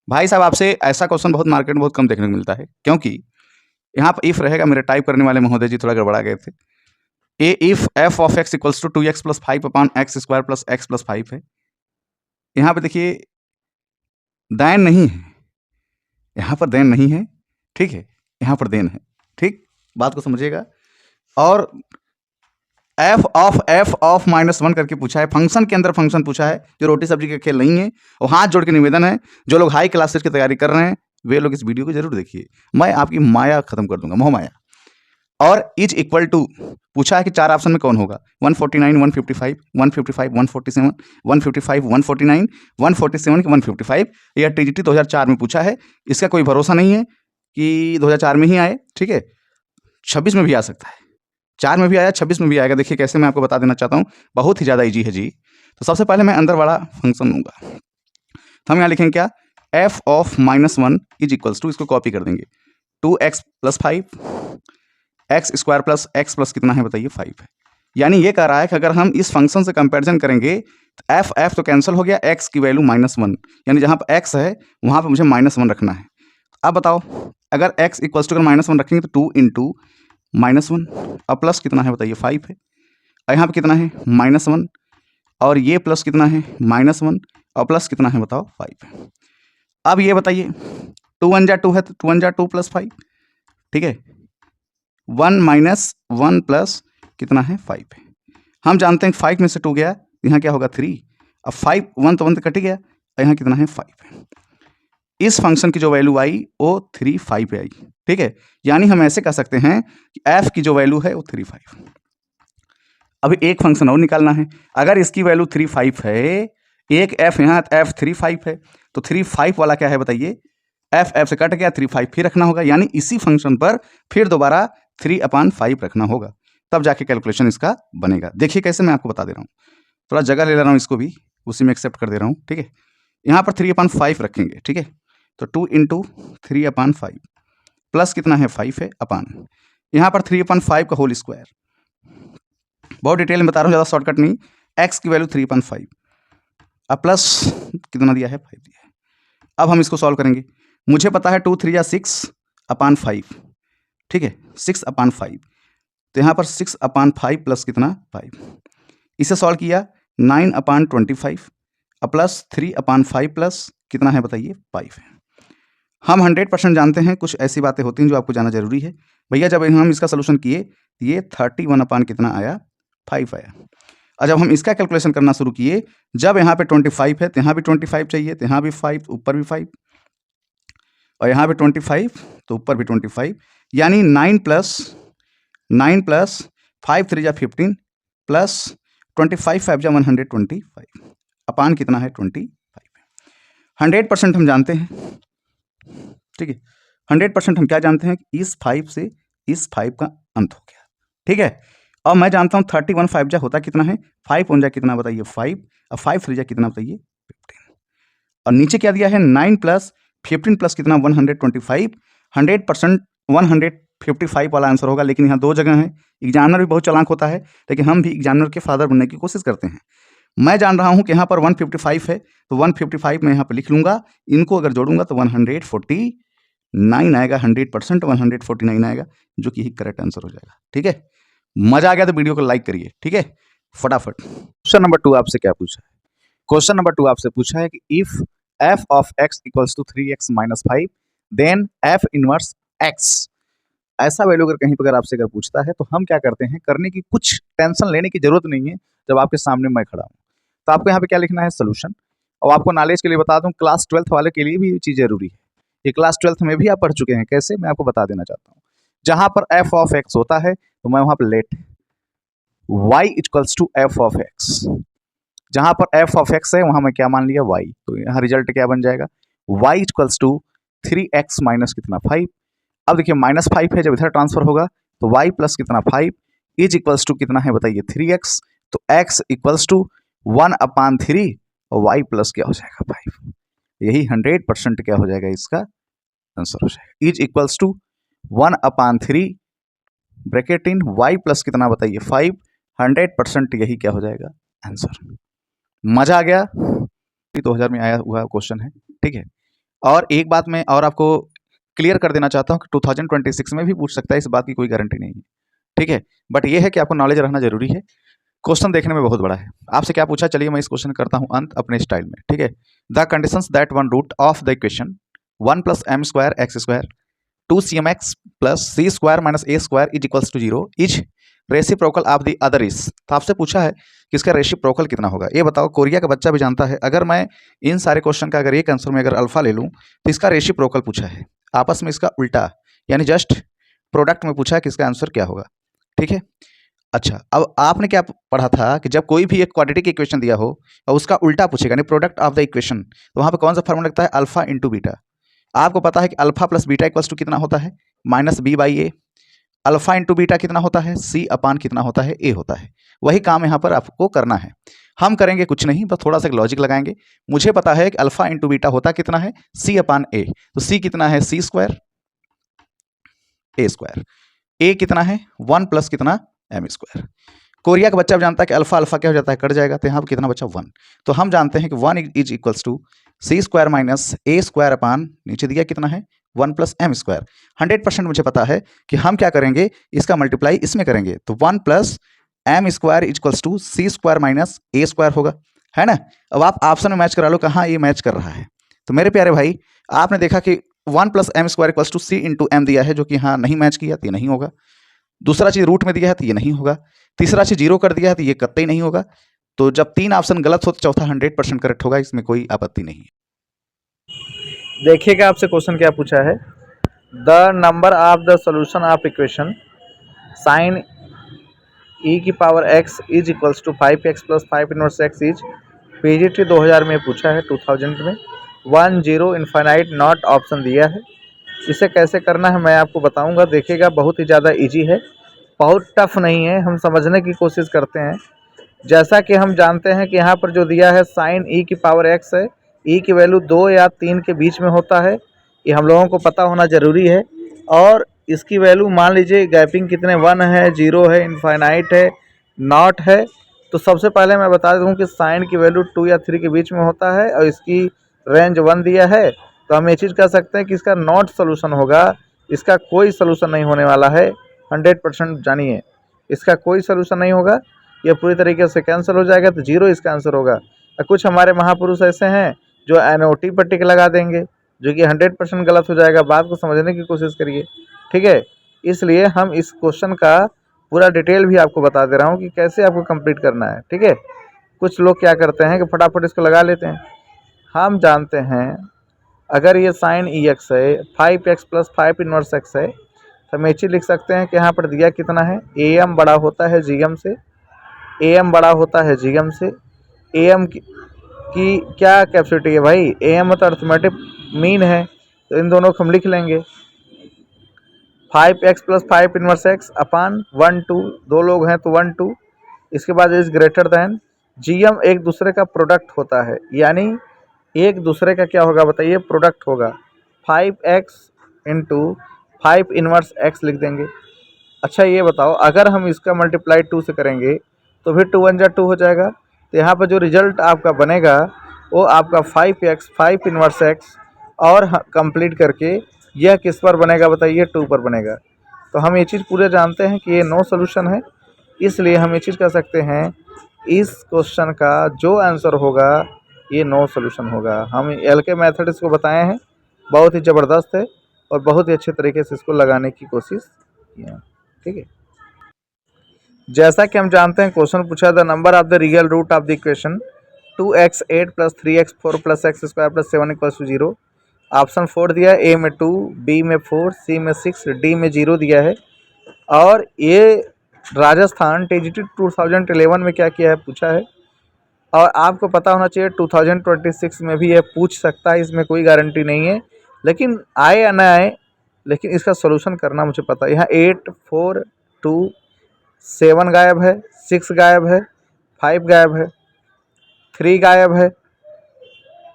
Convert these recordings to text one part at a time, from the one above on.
भाई साहब आपसे ऐसा क्वेश्चन बहुत मार्केट में बहुत कम देखने को मिलता है, क्योंकि यहाँ पर इफ रहेगा, मेरे टाइप करने वाले महोदय जी थोड़ा गड़बड़ा गए थे। A if f of x equals to 2x + 5 upon x square plus x plus 5 है। यहाँ पे देखिए देन नहीं है, यहाँ पर देन नहीं है, ठीक है, यहाँ पर देन है, ठीक, बात को समझिएगा। और एफ ऑफ -1 करके पूछा है, फंक्शन के अंदर फंक्शन पूछा है, जो रोटी सब्जी का खेल नहीं है। और हाथ जोड़ के निवेदन है, जो लोग हाई क्लासेस की तैयारी कर रहे हैं वे लोग इस वीडियो को जरूर देखिए, मैं आपकी माया खत्म कर दूंगा, मोह माया। और इज इक्वल टू पूछा है कि 4 ऑप्शन में कौन होगा, 149, 155, 155, 147, 155, 149, 147 कि 155। यह टीजीटी 2004 में पूछा है, इसका कोई भरोसा नहीं है कि 2004 में ही आए, ठीक है, 26 में भी आ सकता है, 4 में भी आया, 26 में भी आएगा। देखिए कैसे मैं आपको बता देना चाहता हूँ, बहुत ही ज़्यादा ईजी है जी। तो सबसे पहले मैं अंदर वाला फंक्शन लूँगा, तो हम यहाँ लिखेंगे क्या, F of -1 is equals to, इसको कॉपी कर देंगे, 2x + 5 x square plus x plus कितना है बताइए, 5 है। यानी ये कह रहा है कि अगर हम इस फंक्शन से कंपैरिजन करेंगे तो एफ तो कैंसिल हो गया, एक्स की वैल्यू -1, यानी जहाँ पर एक्स है वहाँ पर मुझे -1 रखना है। अब बताओ, अगर x इक्वल्स टू -1 रखेंगे तो 2 इंटू -1 और प्लस कितना है बताइए, 5 है। और यहाँ पर कितना है -1, और ये प्लस कितना है -1 और प्लस कितना है बताओ, 5 है। अब ये बताइए 2 1 जा 2 है, तो 2 1 जा 2 + 5, ठीक है, 1 - 1 प्लस कितना है 5 है। हम जानते हैं 5 में से 2 गया, यहाँ क्या होगा 3, अब 5 1 तो 1 तो कट ही गया, और यहाँ कितना है 5 है। इस फंक्शन की जो वैल्यू आई वो 3 5 पे आई, ठीक है। यानी हम ऐसे कह सकते हैं कि f की जो वैल्यू है वो 3 5। अभी एक फंक्शन और निकालना है, अगर इसकी वैल्यू 3 5 है, एक f यहाँ f 3 5 है, तो 3 5 वाला क्या है बताइए, f से कट गया, 3 5 फिर रखना होगा, यानी इसी फंक्शन पर फिर दोबारा 3/5 रखना होगा, तब जाके कैलकुलेशन इसका बनेगा। देखिए कैसे मैं आपको बता दे रहा हूँ, थोड़ा जगह ले रहा हूँ, इसको भी उसी में एक्सेप्ट कर दे रहा हूँ, ठीक है। यहाँ पर 3/5 रखेंगे, ठीक है, तो 2 इंटू 3/5 प्लस कितना है 5 है अपान, यहाँ पर 3/5 का होल स्क्वायर, बहुत डिटेल में बता रहा हूँ, ज़्यादा शॉर्टकट नहीं। x की वैल्यू 3/5 अब प्लस कितना दिया है 5 दिया है। अब हम इसको सॉल्व करेंगे, मुझे पता है 2 3 या 6/5, ठीक है, 6/5, तो यहाँ पर 6/5 प्लस कितना 5, इसे सॉल्व किया 9/25 और प्लस 3/5 प्लस कितना है बताइए 5 है। हम 100% जानते हैं, कुछ ऐसी बातें होती हैं जो आपको जानना जरूरी है भैया। जब हम इसका सोल्यूशन किए, ये 31 कितना आया 5 आया। और जब हम इसका कैलकुलेशन करना शुरू किए, जब यहाँ पे 25 है तो यहाँ भी 25 चाहिए, तो यहाँ भी 5, ऊपर भी 5, और यहाँ पे 25 तो ऊपर भी 25, यानी 9 प्लस 5 3 जा 15 प्लस 25 5 जा 125 अपान कितना है 25। 100% हम जानते हैं, ठीक है, 100% हम क्या जानते हैं, इस 5 से इस 5 का अंत हो गया, ठीक है। और मैं जानता हूँ 31 5 जा होता कितना है, 5 1 जा कितना बताइए 5, और 5 3 जा कितना बताइए 15, और नीचे क्या दिया है 9 प्लस 15 प्लस कितना 125। 100% 155 वाला आंसर होगा, लेकिन यहाँ 2 जगह है। एग्जामिनर भी बहुत चालाक होता है, लेकिन हम भी एग्जामिनर के फादर बनने की कोशिश करते हैं। मैं जान रहा हूँ कि यहाँ पर 155 है, तो 155 मैं यहाँ पर लिख लूँगा, इनको अगर जोड़ूंगा तो 149 आएगा, 100% 149 आएगा, जो कि करेक्ट आंसर हो जाएगा, ठीक है। मजा आ गया तो वीडियो को लाइक करिए, ठीक है, फटाफट। क्वेश्चन नंबर 2 आपसे क्या पूछा है, क्वेश्चन नंबर 2 आपसे पूछा है कि if f of x equals to 3x - 5 then f inverse x। ऐसा वैल्यू अगर कहीं पर अगर आपसे पूछता है तो हम क्या करते हैं, करने की कुछ टेंशन लेने की जरूरत नहीं है, जब आपके सामने मैं खड़ा हूँ। तो आपको यहाँ पे क्या लिखना है, सोल्यूशन। और आपको नॉलेज के लिए बता दूं, क्लास 12th वाले के लिए भी ये चीज जरूरी है, ये क्लास 12th में भी आप पढ़ चुके हैं। कैसे, मैं आपको बता देना चाहता हूँ। जहां पर f ऑफ x होता है तो मैं वहां पर let y equals to f of x, जहां पर f ऑफ x है वहां मैं क्या मान लिया y, तो यहाँ रिजल्ट क्या बन जाएगा y equals to 3x minus कितना 5। अब देखिए -5 है, जब इधर ट्रांसफर होगा तो y प्लस कितना 5 इज इक्वल्स टू कितना है बताइए 3x, तो x इक्वल्स टू 1/3 और y प्लस क्या हो जाएगा 5। यही 100% क्या हो जाएगा, इसका आंसर हो जाएगा। Is equals to 1/3 bracket in y plus कितना बताइए 5, 100% यही क्या हो जाएगा आंसर। मजा आ गया, 2000 में आया हुआ क्वेश्चन है, ठीक है। और एक बात मैं और आपको क्लियर कर देना चाहता हूँ कि 2026 में भी पूछ सकता है, इस बात की कोई गारंटी नहीं है, ठीक है। बट ये है कि आपको नॉलेज रहना जरूरी है। क्वेश्चन देखने में बहुत बड़ा है। आपसे क्या पूछा, चलिए मैं इस क्वेश्चन करता हूँ अंत अपने स्टाइल में, ठीक है। The conditions that one root of the equation 1 + m² x² 2cmx + c² - a² is equals to 0 is reciprocal of the other is. तो आपसे पूछा है कि इसका रेसिप्रोकल कितना होगा। ये बताओ, कोरिया का बच्चा भी जानता है, अगर मैं इन सारे क्वेश्चन का अगर एक आंसर में अगर अल्फा ले लूँ तो इसका रेसिप्रोकल पूछा है, आपस में इसका उल्टा यानी जस्ट प्रोडक्ट में पूछा है कि इसका आंसर क्या होगा, ठीक है। अच्छा, अब आपने क्या पढ़ा था कि जब कोई भी एक क्वाड्रेटिक इक्वेशन दिया हो और उसका उल्टा पूछेगा यानी प्रोडक्ट ऑफ द इक्वेशन, तो वहाँ पे कौन सा फॉर्मूला लगता है, अल्फा इंटू बीटा। आपको पता है कि alpha plus beta equals to कितना होता है, -b/a। अल्फा इंटू बीटा कितना होता है, c अपान कितना होता है, a होता है। वही काम यहाँ पर आपको करना है। हम करेंगे कुछ नहीं, बस थोड़ा सा लॉजिक लगाएंगे। मुझे पता है कि अल्फा इंटू बीटा होता कितना है, c अपान a। तो c कितना है, c², a²। a कितना है, 1 प्लस कितना, m²। कोरिया का बच्चा भी जानता है कि अल्फा अल्फा क्या हो जाता है, कट जाएगा, तो यहाँ पर कितना बचा, 1। तो हम जानते हैं कि 1 is equals to c² - a² अपान नीचे दिया कितना है, 1 + m²। 100% मुझे पता है कि हम क्या करेंगे, इसका मल्टीप्लाई इसमें करेंगे, तो 1 + m² equals to c² - a² होगा, है ना। अब आप ऑप्शन में मैच करा लो, कहाँ ये मैच कर रहा है। तो मेरे प्यारे भाई, आपने देखा कि 1 + m² equals to c × m दिया है, जो कि यहाँ नहीं मैच किया तो ये नहीं होगा। दूसरा चीज़ रूट में दिया है तो ये नहीं होगा। तीसरा चीज़ 0 कर दिया है तो ये कतई नहीं होगा। तो जब 3 ऑप्शन गलत हो तो चौथा 100% करेक्ट होगा, इसमें कोई आपत्ति नहीं है। देखिएगा आपसे क्वेश्चन क्या पूछा है, the number of the solution of equation sine e⁻x is equals to 5x + 5 inverse x is PGT 2000 में पूछा है, 2000 में 1 0 इनफाइनाइट नॉट ऑप्शन दिया है। इसे कैसे करना है मैं आपको बताऊंगा। देखिएगा बहुत ही ज़्यादा इजी है, बहुत टफ नहीं है, हम समझने की कोशिश करते हैं। जैसा कि हम जानते हैं कि यहाँ पर जो दिया है साइन e⁻x है, e की वैल्यू 2 या 3 के बीच में होता है, ये हम लोगों को पता होना ज़रूरी है। और इसकी वैल्यू मान लीजिए गैपिंग कितने, 1 है, 0 है, इनफाइनाइट है, नॉट है। तो सबसे पहले मैं बता दूं कि साइन की वैल्यू 2 या 3 के बीच में होता है और इसकी रेंज 1 दिया है, तो हम ये चीज़ कह सकते हैं कि इसका नॉट सोल्यूशन होगा, इसका कोई सोल्यूशन नहीं होने वाला है। 100% जानिए, इसका कोई सोल्यूशन नहीं होगा, ये पूरी तरीके से कैंसिल हो जाएगा, तो 0 इसका आंसर होगा। और कुछ हमारे महापुरुष ऐसे हैं जो NOT पर टिक लगा देंगे, जो कि 100% गलत हो जाएगा। बात को समझने की कोशिश करिए, ठीक है। इसलिए हम इस क्वेश्चन का पूरा डिटेल भी आपको बता दे रहा हूँ कि कैसे आपको कंप्लीट करना है, ठीक है। कुछ लोग क्या करते हैं कि फटाफट इसको लगा लेते हैं। हम जानते हैं अगर ये साइन EX है, 5x + 5 इनवर्स x है, तो हम ये चीज़ लिख सकते हैं कि यहाँ पर दिया कितना है, AM बड़ा होता है GM से, AM बड़ा होता है GM से। AM की क्या कैपेसिटी है भाई, AM तो अर्थमेटिक मीन है, तो इन दोनों को हम लिख लेंगे 5x + 5 इनवर्स x अपान 1 2, दो लोग हैं तो 1 2। इसके बाद इज ग्रेटर दैन GM एक दूसरे का प्रोडक्ट होता है, यानी एक दूसरे का क्या होगा बताइए, प्रोडक्ट होगा। 5x × 5 इनवर्स x लिख देंगे। अच्छा ये बताओ, अगर हम इसका मल्टीप्लाई 2 से करेंगे तो फिर 2 1 2 हो जाएगा। तो यहाँ पर जो रिजल्ट आपका बनेगा वो आपका 5x 5 इनवर्स x और कंप्लीट करके यह किस पर बनेगा बताइए, 2 पर बनेगा। तो हम ये चीज़ पूरे जानते हैं कि ये नो सोल्यूशन है, इसलिए हम ये चीज़ कह सकते हैं इस क्वेश्चन का जो आंसर होगा ये नो सोल्यूशन होगा। हम LK मेथड इसको बताए हैं, बहुत ही ज़बरदस्त है और बहुत ही अच्छे तरीके से इसको लगाने की कोशिश किया, ठीक है। जैसा कि हम जानते हैं क्वेश्चन पूछा, the number of the real root of the equation 2x 8 + 3x 4 + x² + 7 = 0। Option 4 दिया है, A में 2, B में 4, C में 6, D में 0 दिया है। और ये राजस्थान TGT 2011 में क्या किया है पूछा है, और आपको पता होना चाहिए 2026 में भी ये पूछ सकता है, इसमें कोई गारंटी नहीं है। लेकिन आए या ना आए, लेकिन इसका सोल्यूशन करना मुझे पता है। यहाँ 8 4 2 7 गायब है, 6 गायब है, 5 गायब है, 3 गायब है,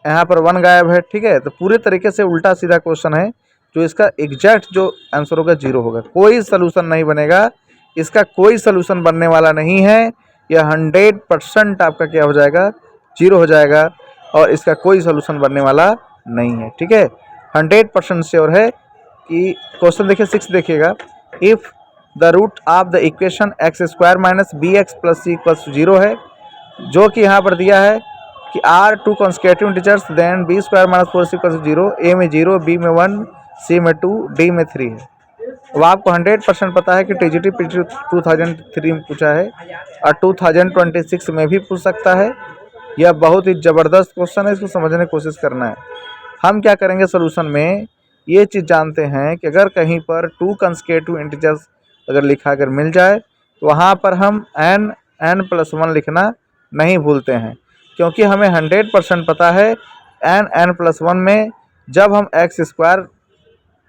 यहाँ पर 1 गायब है, ठीक है। तो पूरे तरीके से उल्टा सीधा क्वेश्चन है, जो इसका एग्जैक्ट जो आंसर होगा 0 होगा, कोई सलूशन नहीं बनेगा, इसका कोई सलूशन बनने वाला नहीं है। यह 100% आपका क्या हो जाएगा, 0 हो जाएगा और इसका कोई सलूशन बनने वाला नहीं है। ठीक है, 100% श्योर है कि क्वेश्चन देखिए 6 देखिएगा, if the root of the equation x square minus b x plus c equals to 0 है, जो कि यहाँ पर दिया है कि are two consecutive integers then b square minus 4c equals to 0, a में 0, बी में 1, सी में 2, डी में 3 है। अब आपको 100% पता है कि टीजीटी पीटी 2003 में पूछा है और 2026 में भी पूछ सकता है। यह बहुत ही ज़बरदस्त क्वेश्चन है, इसको समझने की कोशिश करना है। हम क्या करेंगे सोल्यूशन में, ये चीज़ जानते हैं कि अगर कहीं पर 2 कंसेक्यूटिव इंटीजर्स अगर लिखा अगर मिल जाए तो वहाँ पर हम n+1 लिखना नहीं भूलते हैं, क्योंकि हमें 100% पता है n+1 में जब हम एक्स स्क्वायर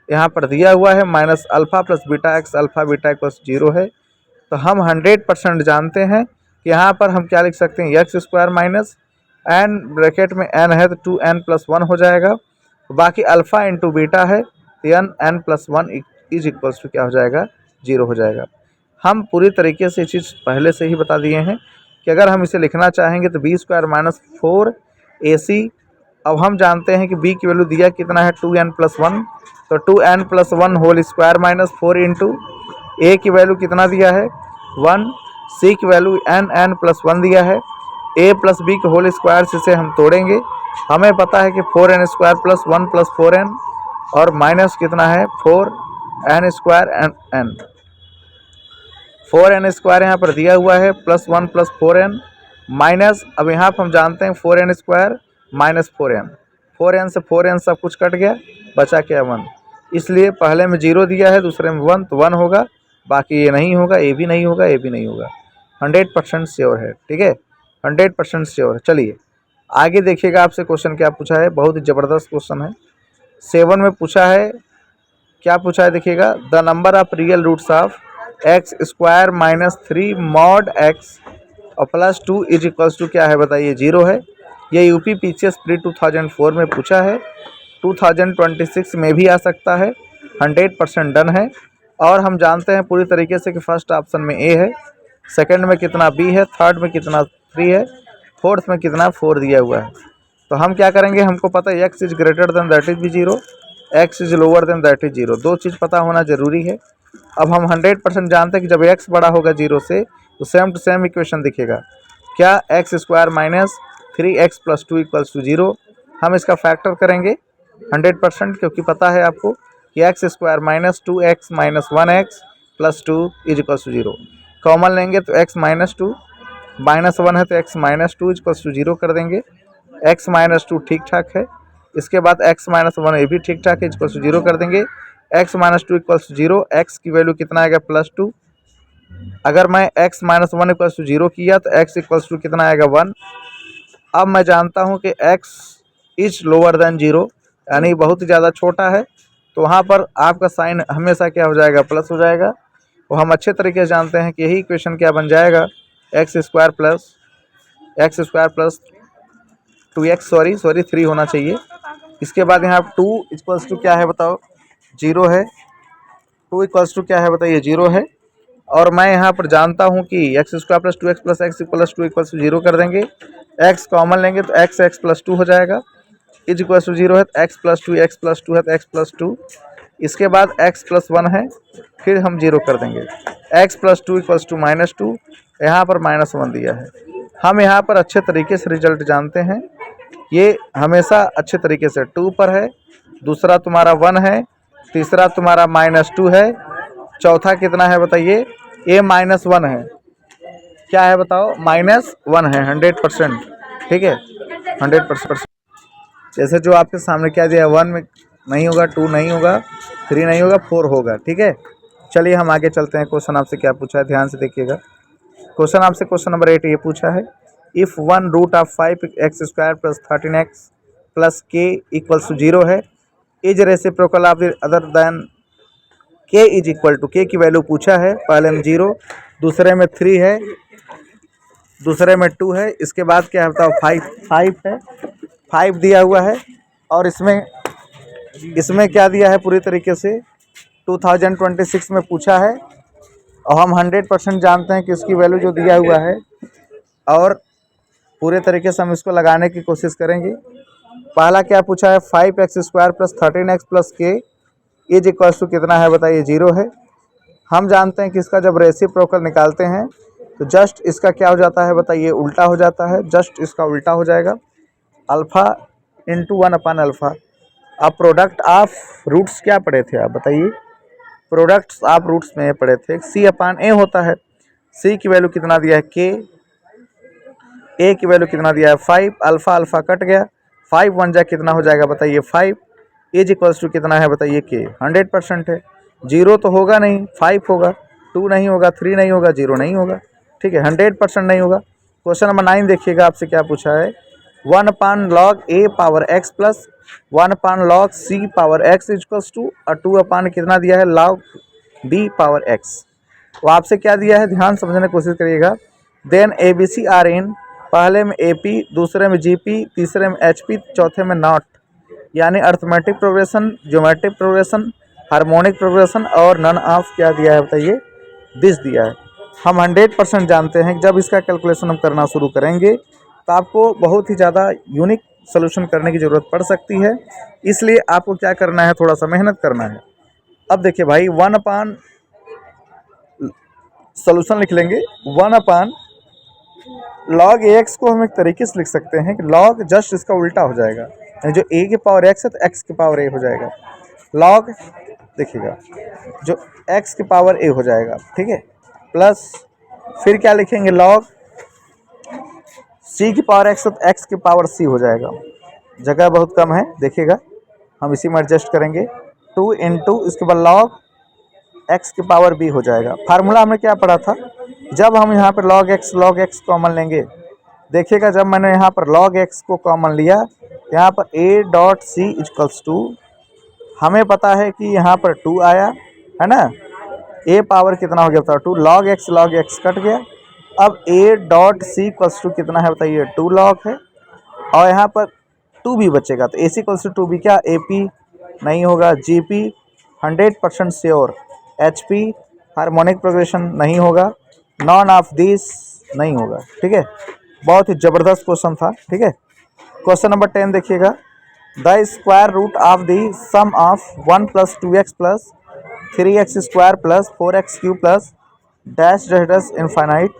यहाँ पर दिया हुआ है minus alpha plus beta x, alpha beta equals 0 है, तो हम 100% जानते हैं कि यहाँ पर हम क्या लिख सकते हैं, x square minus n bracket में n है तो 2n+1 हो जाएगा, बाकी अल्फ़ा इंटू बीटा है तो n+1 इज इक्वल्स टू क्या हो जाएगा, 0 हो जाएगा। हम पूरी तरीके से ये चीज़ पहले से ही बता दिए हैं कि अगर हम इसे लिखना चाहेंगे तो बी स्क्वायर माइनस 4ac, अब हम जानते हैं कि b की वैल्यू दिया कितना है 2n+1, तो 2n+1 whole square minus 4 into a की वैल्यू कितना दिया है 1, सी की वैल्यू n+1 दिया है, a प्लस बी के होल स्क्वायर से हम तोड़ेंगे, हमें पता है कि 4n square plus 1 plus 4n और माइनस कितना है 4n square n 4n square यहाँ पर दिया हुआ है प्लस 1 प्लस 4n माइनस, अब यहाँ पर हम जानते हैं 4n स्क्वायर माइनस 4n से 4n सब कुछ कट गया, बचा क्या 1, इसलिए पहले में 0 दिया है दूसरे में 1 तो 1 होगा, बाकी ये नहीं होगा, ए भी नहीं होगा, ए भी नहीं होगा। 100% श्योर है। ठीक है, 100% श्योर है। चलिए आगे देखिएगा, आपसे क्वेश्चन क्या पूछा है, बहुत ही ज़बरदस्त क्वेश्चन है। 7 में पूछा है, क्या पूछा है देखिएगा, the number of real roots of x square minus 3 mod x और प्लस 2 इज इक्वल्स टू क्या है बताइए, 0 है। ये यूपी पीसीएस प्री 2004 में पूछा है, 2026 में भी आ सकता है, 100% डन है। और हम जानते हैं पूरी तरीके से कि फर्स्ट ऑप्शन में ए है, सेकंड में कितना बी है, थर्ड में कितना 3 है, फोर्थ में कितना 4 दिया हुआ है। तो हम क्या करेंगे, हमको पता है x is greater than that is भी 0, x is lower than that is 0, दो चीज़ पता होना जरूरी है। अब हम 100% जानते हैं कि जब एक्स बड़ा होगा 0 से तो सेम टू सेम इक्वेशन दिखेगा, क्या x square minus 3x plus 2 equals to 0। हम इसका फैक्टर करेंगे 100%, क्योंकि पता है आपको कि x square minus 2x minus 1x plus 2 is equals to 0। Common लेंगे तो x माइनस 2 माइनस 1 है तो x माइनस 2 इक्वल्स टू 0 कर देंगे, x माइनस 2 ठीक ठाक है। इसके बाद x माइनस 1 ये भी ठीक ठाक है, इक्वल्स टू 0 कर देंगे, x minus 2 equals to 0, x की वैल्यू कितना आएगा प्लस 2। अगर मैं x माइनस 1 इक्वल्स टू 0 किया तो x इक्वल्स टू कितना आएगा 1। अब मैं जानता हूं कि x इज लोअर देन 0, यानी बहुत ही ज़्यादा छोटा है, तो वहां पर आपका साइन हमेशा क्या हो जाएगा, प्लस हो जाएगा। तो हम अच्छे तरीके से जानते हैं कि यही इक्वेशन क्या बन जाएगा, x square plus 2x, sorry 3 होना चाहिए। इसके बाद यहाँ 2 इक्वल्स टू क्या है बताओ, 0 है, 2 इक्वल्स टू क्या है बताइए, 0 है। और मैं यहाँ पर जानता हूँ कि x square plus 2x plus x plus 2 equals to 0 कर देंगे, x कॉमन लेंगे तो x प्लस 2 हो जाएगा, इज इक्वल्स टू 0 है तो x प्लस 2 है तो x प्लस 2। इसके बाद x प्लस 1 है, फिर हम 0 कर देंगे, x plus 2 equals to minus 2, यहाँ पर माइनस 1 दिया है। हम यहाँ पर अच्छे तरीके से रिजल्ट जानते हैं, ये हमेशा अच्छे तरीके से 2 पर है, दूसरा तुम्हारा 1 है, तीसरा तुम्हारा माइनस 2 है, चौथा कितना है बताइए, a माइनस 1 है, क्या है बताओ, माइनस 1 है। 100%, ठीक है, 100%। जैसे जो आपके सामने क्या दिया, 1 में नहीं होगा, 2 नहीं होगा, 3 नहीं होगा, 4 होगा। ठीक है, चलिए हम आगे चलते हैं। क्वेश्चन आपसे क्या पूछा है, ध्यान से देखिएगा। क्वेश्चन आपसे क्वेश्चन नंबर 8 ये पूछा है, if 1 root of 5x square plus 13x plus k equals to 0 है, is reciprocal of other then k is equal to, k की वैल्यू पूछा है, पहले में 0, दूसरे में 3 है, दूसरे में 2 है, इसके बाद क्या है बताओ 5 है, 5 दिया हुआ है। और इसमें क्या दिया है, पूरी तरीके से 2026 में पूछा है, और हम 100% जानते हैं कि इसकी वैल्यू जो दिया हुआ है, और पूरे तरीके से हम इसको लगाने की कोशिश करेंगे। पहला क्या पूछा है 5x² प्लस 13x प्लस के इज इक्वल टू कितना है बताइए 0 है। हम जानते हैं कि इसका जब रेसिप्रोकल निकालते हैं तो जस्ट इसका क्या हो जाता है बताइए उल्टा हो जाता है, जस्ट इसका उल्टा हो जाएगा अल्फ़ा इंटू 1/अल्फ़ा। अब प्रोडक्ट ऑफ रूट्स क्या पढ़े थे आप बताइए, प्रोडक्ट्स ऑफ रूट्स में पढ़े थे C/A होता है। C की वैल्यू कितना दिया है K, A की वैल्यू कितना दिया है 5, अल्फ़ा अल्फ़ा कट गया, 5 1 जा कितना हो जाएगा बताइए 5 इज इक्वल्स टू कितना है बताइए K 100% है। 0 तो होगा नहीं, 5 होगा, 2 नहीं होगा, 3 नहीं होगा, 0 नहीं होगा, ठीक है 100% नहीं होगा। क्वेश्चन नंबर 9 देखिएगा, आपसे क्या पूछा है 1/log A power x plus 1/log C power x equals to 2 कितना दिया है log B पावर x। तो आपसे क्या दिया है ध्यान समझने की कोशिश करिएगा। देन ABC आर इन, पहले में AP, दूसरे में GP, तीसरे में HP, चौथे में नॉट, यानी arithmetic progression, geometric progression, harmonic progression और नन ऑफ क्या दिया है बताइए दिस दिया है। हम 100% जानते हैं कि जब इसका कैलकुलेशन हम करना शुरू करेंगे तो आपको बहुत ही ज़्यादा यूनिक सोल्यूशन करने की ज़रूरत पड़ सकती है, इसलिए आपको क्या करना है थोड़ा सा मेहनत करना है। अब देखिए भाई 1 सोल्यूशन लिख लेंगे 1/log AX को हम एक तरीके से लिख सकते हैं कि log जस्ट इसका उल्टा हो जाएगा, यानी जो A की पावर x है तो x की पावर A हो जाएगा, log देखिएगा जो x की पावर A हो जाएगा, ठीक है, प्लस फिर क्या लिखेंगे log C की पावर x है तो x की पावर C हो जाएगा, जगह बहुत कम है देखिएगा हम इसी में एडजस्ट करेंगे 2 इंटू इसके बाद log x की पावर b हो जाएगा। फार्मूला हमने क्या पढ़ा था, जब हम यहाँ पर log x कॉमन लेंगे, देखिएगा जब मैंने यहाँ पर log x को कॉमन लिया, यहाँ पर a.c इक्वल्स टू, हमें पता है कि यहाँ पर 2 आया है ना, a पावर कितना हो गया था 2, log x कट गया। अब a.c इक्वल्स टू कितना है बताइए 2 log है, और यहाँ पर 2 भी बचेगा तो ac इक्वल्स टू 2 भी क्या AP नहीं होगा, GP 100% sure, HP harmonic progression नहीं होगा, नॉन ऑफ दिस नहीं होगा, ठीक है। बहुत ही ज़बरदस्त क्वेश्चन था, ठीक है। क्वेश्चन नंबर 10 देखिएगा, the square root of the sum of 1 + 2x + 3x² + 4x³ + dash dash dash infinite.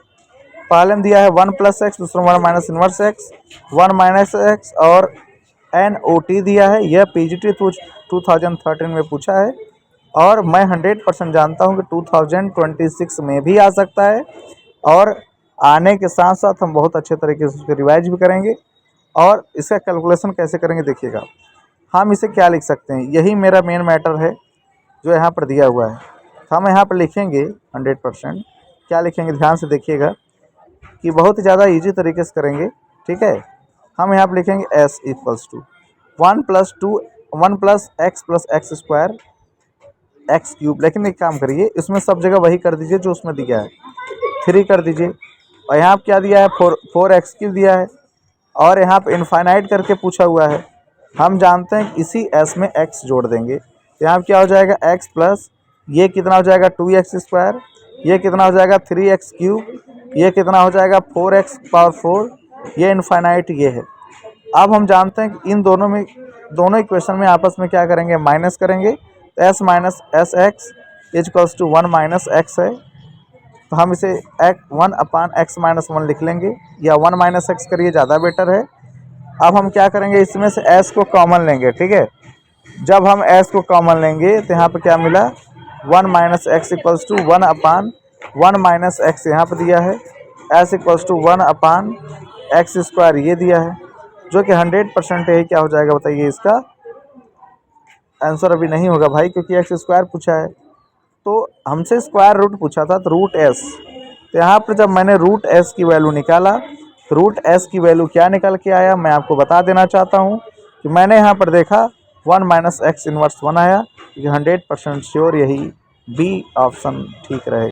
पहले में दिया है 1 + x, दूसरे में 1 - इनवर्स x, 1 - x और NOT दिया है। यह PGT 2013 में पूछा है और मैं 100% जानता हूं कि 2026 में भी आ सकता है, और आने के साथ साथ हम बहुत अच्छे तरीके से उसको रिवाइज भी करेंगे और इसका कैलकुलेशन कैसे करेंगे देखिएगा। हम इसे क्या लिख सकते हैं, यही मेरा मेन मैटर है जो यहाँ पर दिया हुआ है। हम यहाँ पर लिखेंगे 100%, क्या लिखेंगे ध्यान से देखिएगा कि बहुत ज़्यादा इजी तरीके से करेंगे, ठीक है। हम यहाँ पर लिखेंगे s equals to 1 + x + x² x³, लेकिन एक काम करिए इसमें सब जगह वही कर दीजिए जो उसमें दिया है, 3 कर दीजिए, और यहाँ पर क्या दिया है 4x³ दिया है, और यहाँ पर इनफाइनाइट करके पूछा हुआ है। हम जानते हैं कि इसी s में x जोड़ देंगे, यहाँ पर क्या हो जाएगा x प्लस ये कितना हो जाएगा 2x², ये कितना हो जाएगा 3x³, ये कितना हो जाएगा 4x⁴, ये इनफाइनाइट ये है। अब हम जानते हैं कि इन दोनों इक्वेशन में आपस में क्या करेंगे माइनस करेंगे, s - sx equals to 1 - x है, तो हम इसे 1/x - 1 लिख लेंगे, या 1 - x करिए ज़्यादा बेटर है। अब हम क्या करेंगे इसमें से s को कॉमन लेंगे, ठीक है। जब हम s को कॉमन लेंगे तो यहाँ पर क्या मिला 1 - x इक्वल्स टू 1/1 - x यहाँ पर दिया है, s इक्वल्स टू 1/x² ये दिया है, जो कि 100% यही क्या हो जाएगा बताइए इसका आंसर अभी नहीं होगा भाई, क्योंकि x² पूछा है तो हमसे स्क्वायर रूट पूछा था तो √s। तो यहाँ पर जब मैंने √s की वैल्यू निकाला तो √s की वैल्यू क्या निकल के आया मैं आपको बता देना चाहता हूँ कि मैंने यहाँ पर देखा 1 - x 1 आया, 100% श्योर यही B ऑप्शन ठीक रहेगा।